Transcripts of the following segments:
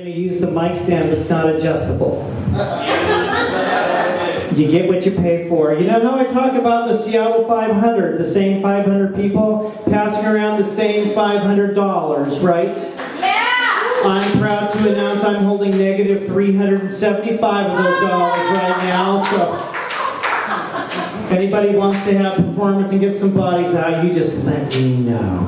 going to use the mic stand that's not adjustable. You get what you pay for. You know how I talk about the Seattle 500, the same 500 people passing around the same $500, right? Yeah! I'm proud to announce I'm holding negative 375 of those dollars right now, so if anybody wants to have performance and get some bodies out, you just let me know.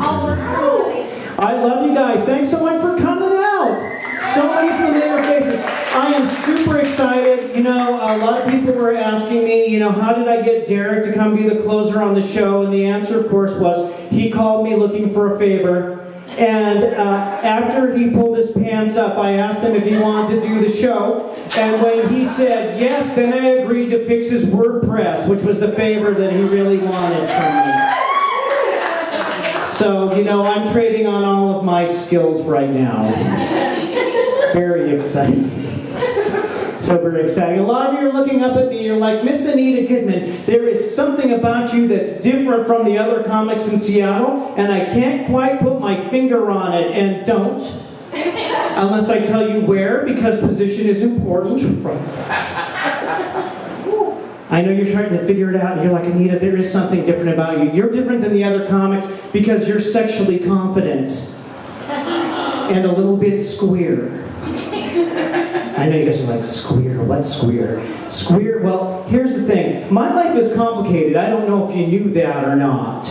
I love you guys. Thanks so much for coming out. So many familiar faces. I am super excited. You know, a lot of people were asking me, you know, how did I get Derek to come be the closer on the show? And the answer, of course, was he called me looking for a favor. And after he pulled his pants up, I asked him if he wanted to do the show. And when he said yes, then I agreed to fix his WordPress, which was the favor that he really wanted from me. So, you know, I'm trading on all of my skills right now. Very exciting. So very exciting. A lot of you are looking up at me, you're like, Miss Anita Goodmann, there is something about you that's different from the other comics in Seattle, and I can't quite put my finger on it, and don't. Unless I tell you where, because position is important. I know you're trying to figure it out, and you're like, Anita, there is something different about you. You're different than the other comics because you're sexually confident and a little bit square. I know you guys are like, square? What's square? Square, well, here's the thing. My life is complicated. I don't know if you knew that or not.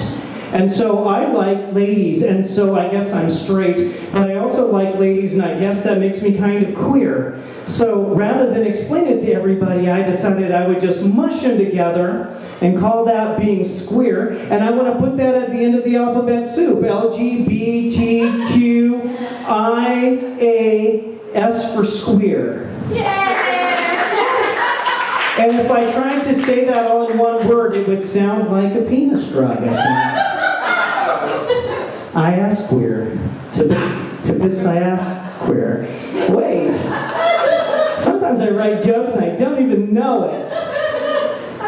And so I like ladies, and so I guess I'm straight, but I also like ladies, and I guess that makes me kind of queer. So rather than explain it to everybody, I decided I would just mush them together and call that being square, and I want to put that at the end of the alphabet soup. LGBTQIA, for square. And if I tried to say that all in one word, it would sound like a penis drug, I think. I ask queer. Tipis I ask queer. Wait. Sometimes I write jokes and I don't even know it.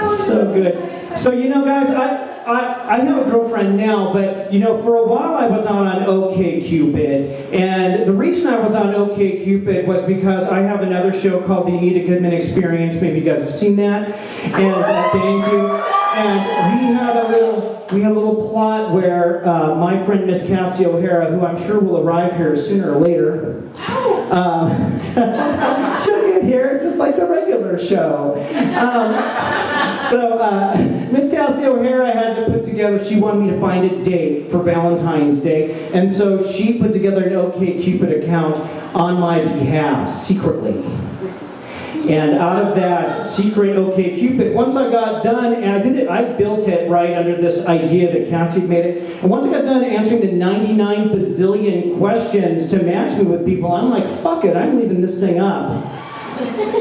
It's so good. So, you know, guys, I have a girlfriend now, but, you know, for a while I was on OkCupid. And the reason I was on OkCupid was because I have another show called The Anita Goodmann Experience. Maybe you guys have seen that. And thank you. And we had a little plot where my friend Miss Cassie O'Hara, who I'm sure will arrive here sooner or later, she'll get here just like the regular show. So Miss Cassie O'Hara had to put together, she wanted me to find a date for Valentine's Day, and so she put together an OkCupid account on my behalf, secretly. And out of that secret OkCupid, once I got done, and I built it right under this idea that Cassie made it, and once I got done answering the 99 bazillion questions to match me with people, I'm like, fuck it, I'm leaving this thing up.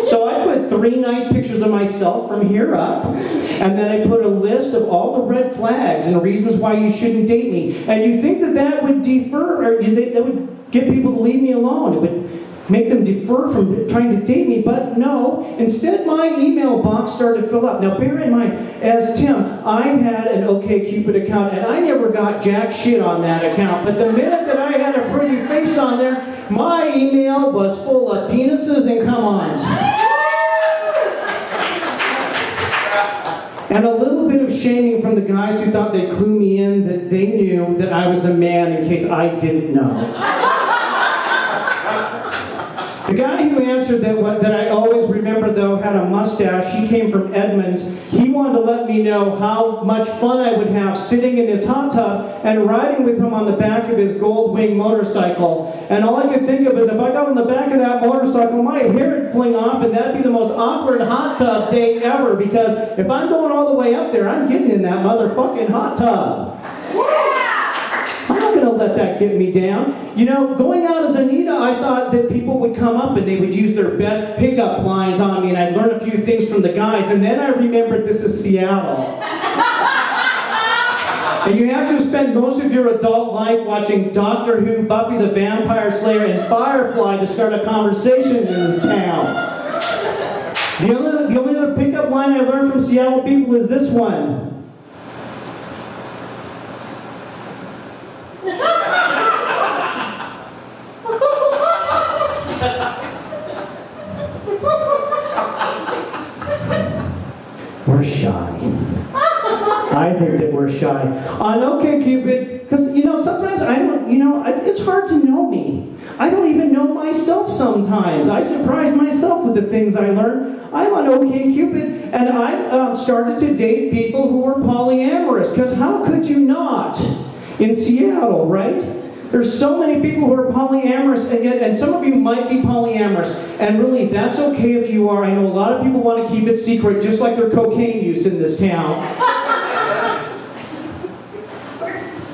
So I put 3 nice pictures of myself from here up, and then I put a list of all the red flags and reasons why you shouldn't date me. And you think that would defer, or that would get people to leave me alone. It would make them defer from trying to date me, but no. Instead, my email box started to fill up. Now, bear in mind, as Tim, I had an OkCupid account, and I never got jack shit on that account. But the minute that I had a pretty face on there, my email was full of penises and come-ons. And a little bit of shaming from the guys who thought they'd clue me in that they knew that I was a man in case I didn't know. The guy who answered that I always remember, though, had a mustache. He came from Edmonds. He wanted to let me know how much fun I would have sitting in his hot tub and riding with him on the back of his gold wing motorcycle. And all I could think of is if I got on the back of that motorcycle, my hair would fling off, and that'd be the most awkward hot tub date ever, because if I'm going all the way up there, I'm getting in that motherfucking hot tub. I'm not going to let that get me down. You know, going out as Anita, I thought that people would come up and they would use their best pickup lines on me, and I'd learn a few things from the guys, and then I remembered this is Seattle. And you have to spend most of your adult life watching Doctor Who, Buffy the Vampire Slayer, and Firefly to start a conversation in this town. The only other pickup line I learned from Seattle people is this one. We're shy. I think that we're shy. On OK Cupid, because, sometimes I don't, it's hard to know me. I don't even know myself sometimes. I surprise myself with the things I learn. I'm on OK Cupid, and I started to date people who were polyamorous, because how could you not? In Seattle, right? There's so many people who are polyamorous, and some of you might be polyamorous, and really, that's okay if you are. I know a lot of people want to keep it secret, just like their cocaine use in this town.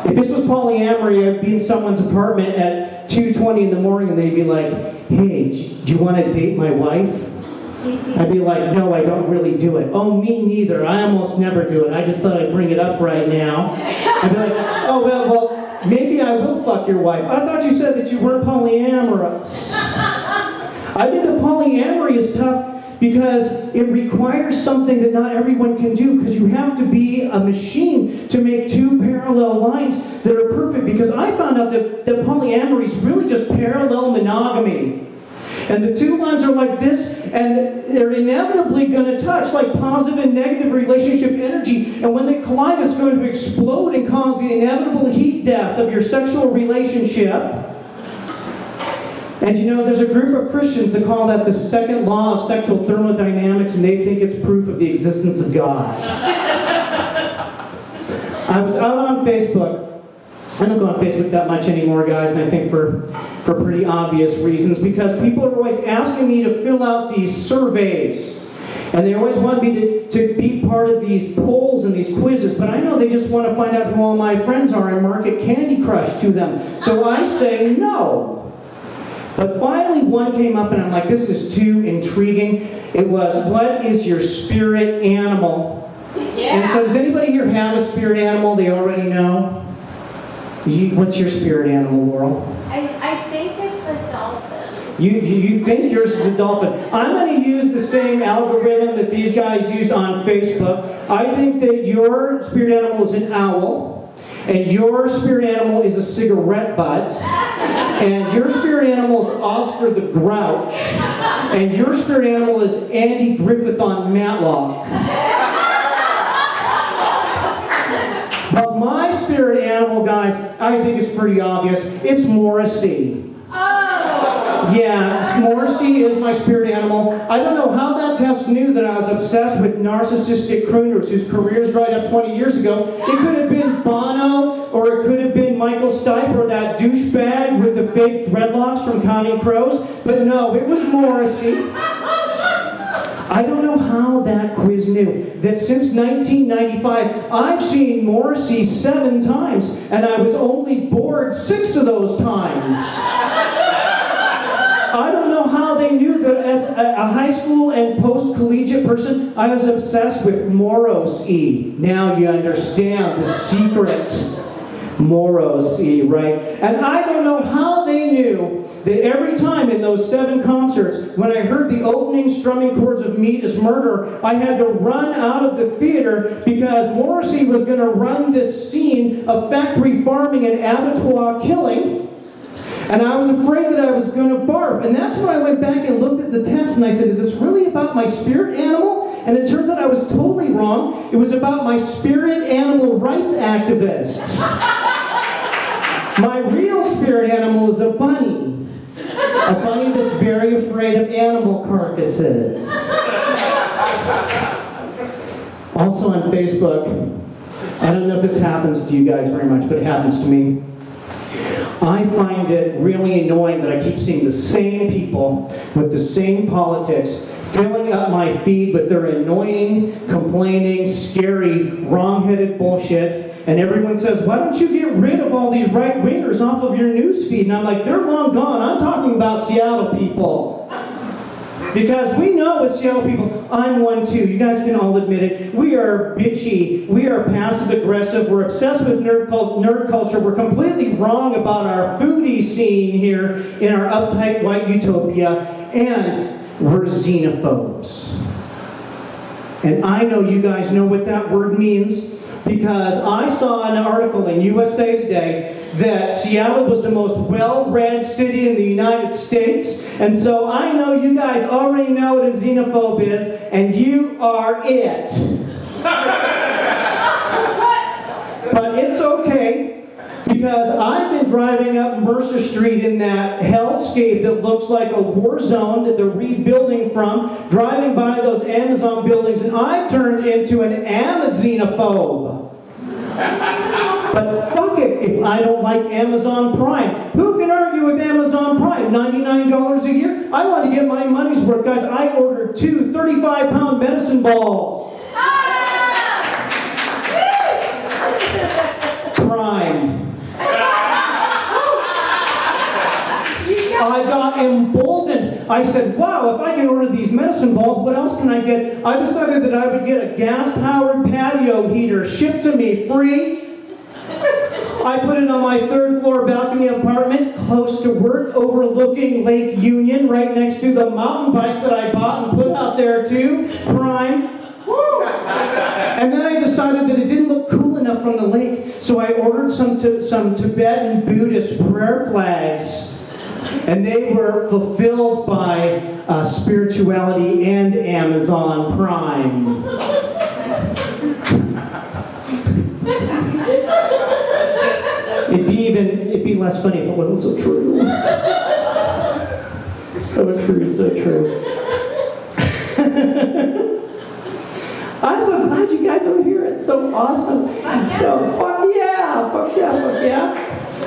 If this was polyamory, I'd be in someone's apartment at 2:20 in the morning, and they'd be like, "Hey, do you want to date my wife?" I'd be like, "No, I don't really do it." "Oh, me neither. I almost never do it. I just thought I'd bring it up right now." I'd be like, "Oh, well, maybe I will fuck your wife. I thought you said that you weren't polyamorous." I think that polyamory is tough because it requires something that not everyone can do, because you have to be a machine to make two parallel lines that are perfect, because I found out that polyamory is really just parallel monogamy. And the two lines are like this, and they're inevitably going to touch, like positive and negative relationship energy. And when they collide, it's going to explode and cause the inevitable heat death of your sexual relationship. And there's a group of Christians that call that the second law of sexual thermodynamics, and they think it's proof of the existence of God. I was out on Facebook. I don't go on Facebook that much anymore, guys, and I think for pretty obvious reasons, because people are always asking me to fill out these surveys. And they always want me to be part of these polls and these quizzes, but I know they just want to find out who all my friends are and market Candy Crush to them. So I say no. But finally one came up, and I'm like, this is too intriguing. It was, what is your spirit animal? Yeah. And so does anybody here have a spirit animal they already know? What's your spirit animal, Laurel? I think it's a dolphin. You think yours is a dolphin. I'm going to use the same algorithm that these guys used on Facebook. I think that your spirit animal is an owl, and your spirit animal is a cigarette butt, and your spirit animal is Oscar the Grouch, and your spirit animal is Andy Griffith on Matlock. But my spirit animal, guys, I think it's pretty obvious. It's Morrissey. Oh! Yeah, Morrissey is my spirit animal. I don't know how that test knew that I was obsessed with narcissistic crooners whose careers dried up 20 years ago. It could have been Bono, or it could have been Michael Stipe, or that douchebag with the fake dreadlocks from Counting Crows. But no, it was Morrissey. I don't know how that quiz knew that since 1995, I've seen Morrissey 7 times, and I was only bored 6 of those times. I don't know how they knew that as a high school and post-collegiate person, I was obsessed with Morrissey. Now you understand the secret. Morrissey, right? And I don't know how they knew that every time in those 7 concerts, when I heard the opening strumming chords of Meat is Murder, I had to run out of the theater because Morrissey was going to run this scene of factory farming and abattoir killing. And I was afraid that I was going to barf. And that's when I went back and looked at the test, and I said, is this really about my spirit animal? And it turns out I was totally wrong. It was about my spirit animal rights activist. My real spirit animal is a bunny. A bunny that's very afraid of animal carcasses. Also on Facebook, I don't know if this happens to you guys very much, but it happens to me. I find it really annoying that I keep seeing the same people with the same politics filling up my feed with their annoying, complaining, scary, wrong-headed bullshit. And everyone says, why don't you get rid of all these right-wingers off of your news feed? And I'm like, they're long gone. I'm talking about Seattle people. Because we know as Seattle people, I'm one too, you guys can all admit it, we are bitchy, we are passive-aggressive, we're obsessed with nerd culture, we're completely wrong about our foodie scene here in our uptight white utopia, and we're xenophobes. And I know you guys know what that word means, because I saw an article in USA Today that Seattle was the most well-read city in the United States. And so I know you guys already know what a xenophobe is, and you are it. But it's okay, because I've been driving up Mercer Street in that hellscape that looks like a war zone that they're rebuilding from, driving by those Amazon buildings, and I've turned into an Amazonophobe. But fuck it if I don't like Amazon Prime. Who can argue with Amazon Prime? $99 a year? I want to get my money's worth, guys. I ordered 2 35-pound medicine balls. Prime. I got emboldened. I said, wow, if I can order these medicine balls, what else can I get? I decided that I would get a gas-powered patio heater shipped to me free. I put it on my 3rd floor balcony apartment, close to work, overlooking Lake Union, right next to the mountain bike that I bought and put out there too. Prime. And then I decided that it didn't look cool enough from the lake, so I ordered some Tibetan Buddhist prayer flags. And they were fulfilled by spirituality and Amazon Prime. It'd be less funny if it wasn't so true. So true, so true. I'm so glad you guys are here. It's so awesome. So fuck yeah, fuck yeah, fuck yeah.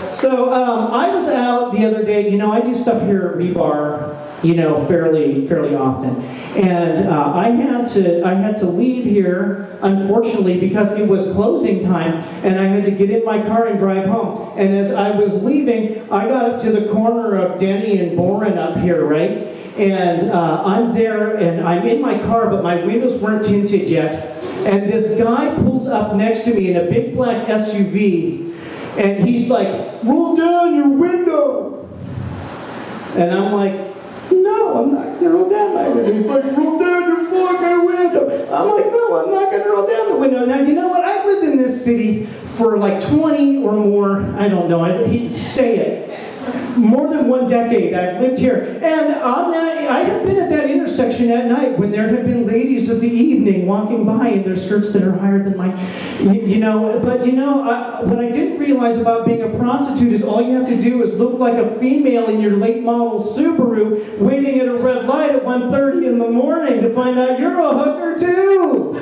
So I was out the other day. You know, I do stuff here at Rebar, you know, fairly often, and I had to leave here, unfortunately, because it was closing time, and I had to get in my car and drive home. And as I was leaving, I got up to the corner of Denny and Boren up here, right? And I'm there, and I'm in my car, but my windows weren't tinted yet. And this guy pulls up next to me in a big black SUV. And he's like, roll down your window. And I'm like, no, I'm not going to roll down my window. He's like, roll down your fucking window. I'm like, no, I'm not going to roll down the window. Now, you know what? I've lived in this city for like 20 or more, I don't know, I hate to say it, more than 1 decade I've lived here. And on that, I have been at that intersection at night when there have been ladies of the evening walking by in their skirts that are higher than mine. You know, but you know, what I didn't realize about being a prostitute is all you have to do is look like a female in your late model Subaru waiting at a red light at 1:30 in the morning to find out you're a hooker too.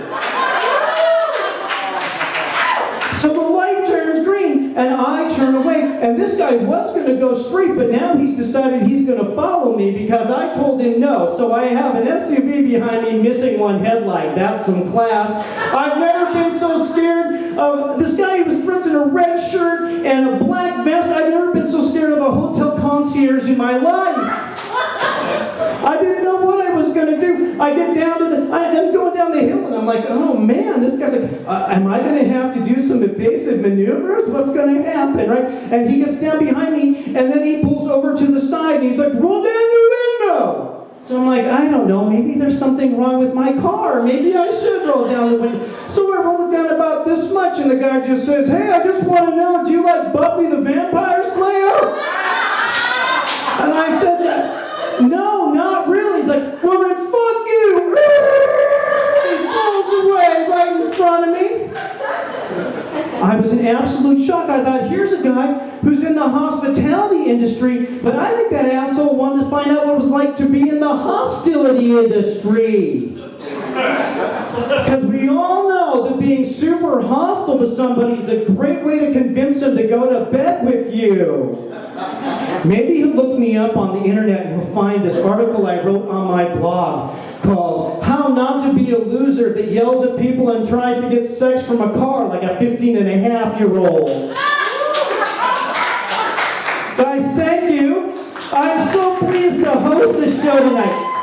So the light turns green, and I turn away. And this guy was going to go straight, but now he's decided he's going to follow me because I told him no. So I have an SUV behind me missing one headlight. That's some class. I've never been so scared of this guy. He was dressed in a red shirt and a black vest. I've never been so scared of a hotel concierge in my life. I didn't know what I was going to do. I get down to I'm going down the hill, and I'm like, oh man, this guy's like, am I going to have to do some evasive maneuvers? What's going to happen, right? And he gets down behind me, and then he pulls over to the side, and he's like, roll down your window. So I'm like, I don't know, maybe there's something wrong with my car. Maybe I should roll down the window. So I roll it down about this much, and the guy just says, hey, I just want to know, do you like Buffy the Vampire Slayer? And I said, no, not really. He's like, well then fuck you. He pulls away right in front of me. I was in absolute shock. I thought, here's a guy who's in the hospitality industry, but I think that asshole wanted to find out what it was like to be in the hostility industry. Because we all know that being super hostile to somebody is a great way to convince them to go to bed with you. Maybe he'll look me up on the internet and he'll find this article I wrote on my blog called How Not to Be a Loser That Yells at People and Tries to Get Sex from a Car Like a 15-and-a-half-year-old. Guys, thank you. I'm so pleased to host this show tonight.